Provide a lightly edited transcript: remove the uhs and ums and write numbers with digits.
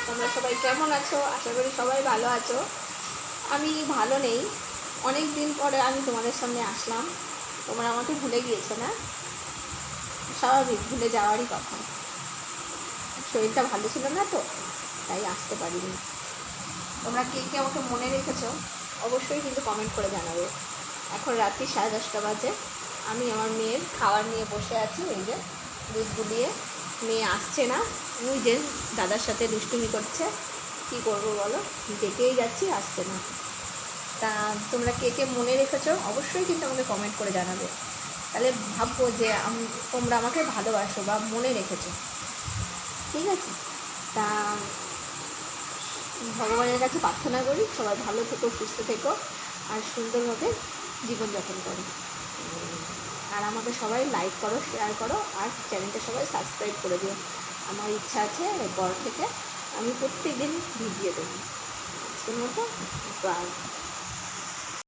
তোমরা সবাই কেমন আছো? আশা করি সবাই ভালো আছো। আমি ভালো নেই, অনেক দিন পরে আমি তোমাদের সামনে আসলাম। তোমরা আমাকে ভুলে গিয়েছো না? স্বাভাবিক, ভুলে যাওয়ারই কথা। শরীরটা ভালো ছিল না তো, তাই আসতে পারিনি। তোমরা কে কে আমাকে মনে রেখেছো অবশ্যই কিন্তু কমেন্ট করে জানাবে। এখন রাত্রি 10:30 বাজে, আমি আমার মেয়ের খাবার নিয়ে বসে আছি। এই যে দুধ গুলিয়ে, মেয়ে আসছে না, ওই যে দাদার সাথে দুষ্টুমি করছে। কি করবো বলো, ডেকেই যাচ্ছি, আসছে না। তা তোমরা কে কে মনে রেখেছো অবশ্যই কিন্তু আমাকে কমেন্ট করে জানাবে, তাহলে ভাববো যে তোমরা আমাকে ভালোবাসো বা মনে রেখেছো। ঠিক আছে? তা ভগবানের কাছে প্রার্থনা করি সবাই ভালো থেকো, সুস্থ থেকো, আর সুন্দরভাবে জীবনযাপন করো। আর আমাকে সবাই লাইক করো, শেয়ার করো, আর চ্যানেলটা সবাই সাবস্ক্রাইব করে দিও। আমার ইচ্ছা আছে এরপর থেকে আমি প্রত্যেক দিন ভিডিও দেবো। আজকের মতো বাই।